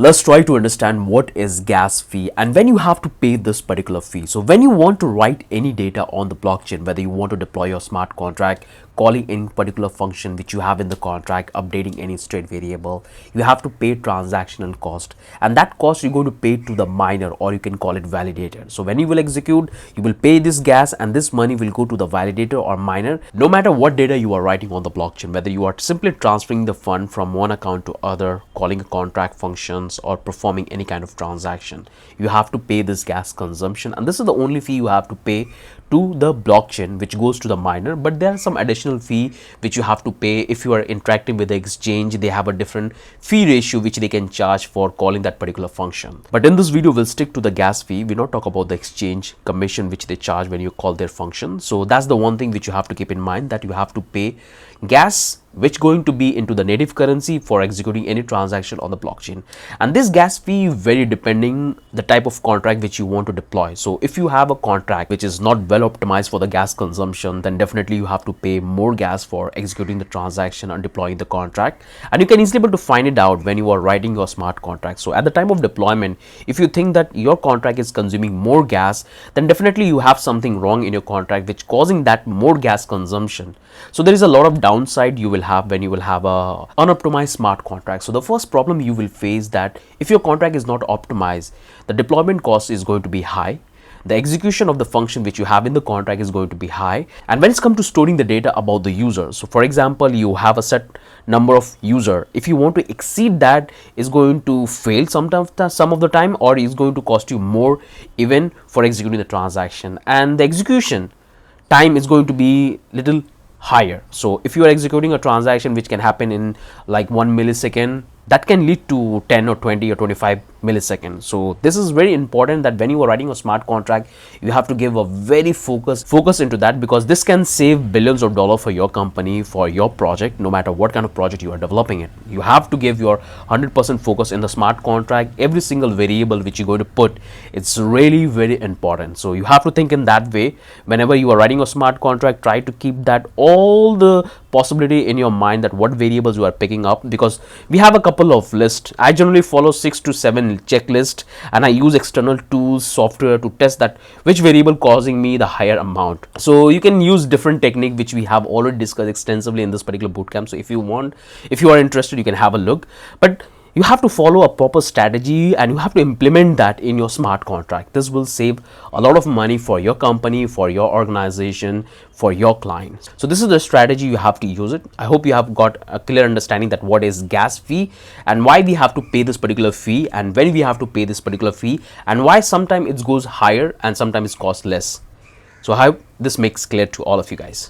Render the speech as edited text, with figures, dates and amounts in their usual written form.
let's try to understand what is gas fee and when you have to pay this particular fee. So when you want to write any data on the blockchain, whether you want to deploy your smart contract, calling any particular function which you have in the contract, updating any state variable, you have to pay transactional cost, and that cost you're going to pay to the miner, or you can call it validator. So when you will execute, you will pay this gas and this money will go to the validator or miner. No matter what data you are writing on the blockchain, whether you are simply transferring the fund from one account to other, calling a contract functions, or performing any kind of transaction, you have to pay this gas consumption, and this is the only fee you have to pay to the blockchain which goes to the miner. But there are some additional fee which you have to pay if you are interacting with the exchange. They have a different fee ratio which they can charge for calling that particular function. But in this video we'll stick to the gas fee. We'll not talk about the exchange commission which they charge when you call their function. So that's the one thing which you have to keep in mind, that you have to pay gas which going to be into the native currency for executing any transaction on the blockchain. And this gas fee vary depending the type of contract which you want to deploy. So if you have a contract which is not well optimized for the gas consumption, then definitely you have to pay more gas for executing the transaction and deploying the contract. And you can easily able to find it out when you are writing your smart contract. So at the time of deployment, if you think that your contract is consuming more gas, then definitely you have something wrong in your contract which causing that more gas consumption. So there is a lot of downside you will have when you will have a unoptimized smart contract. So the first problem you will face that if your contract is not optimized, the deployment cost is going to be high. The execution of the function which you have in the contract is going to be high. And when it's come to storing the data about the user, so for example, you have a set number of user. If you want to exceed that, is going to fail some of the time, or is going to cost you more even for executing the transaction. And the execution time is going to be little higher. So if you are executing a transaction which can happen in like 1 millisecond, that can lead to 10 or 20 or 25 milliseconds. So this is very important that when you are writing a smart contract, you have to give a very focus into that, because this can save billions of dollars for your company, for your project, no matter what kind of project you are developing it. You have to give your 100% focus in the smart contract. Every single variable which you're going to put, it's really very important. So you have to think in that way. Whenever you are writing a smart contract, try to keep that all the possibility in your mind, that what variables you are picking up, because we have a couple of lists. I generally follow 6 to 7 checklist, and I use external tools, software to test that which variable causing me the higher amount. So you can use different technique which we have already discussed extensively in this particular bootcamp. So if you are interested, you can have a look. But you have to follow a proper strategy and you have to implement that in your smart contract. This will save a lot of money for your company, for your organization, for your clients. So this is the strategy you have to use it. I hope you have got a clear understanding that what is gas fee and why we have to pay this particular fee and when we have to pay this particular fee, and why sometimes it goes higher and sometimes it costs less. So I hope this makes clear to all of you guys.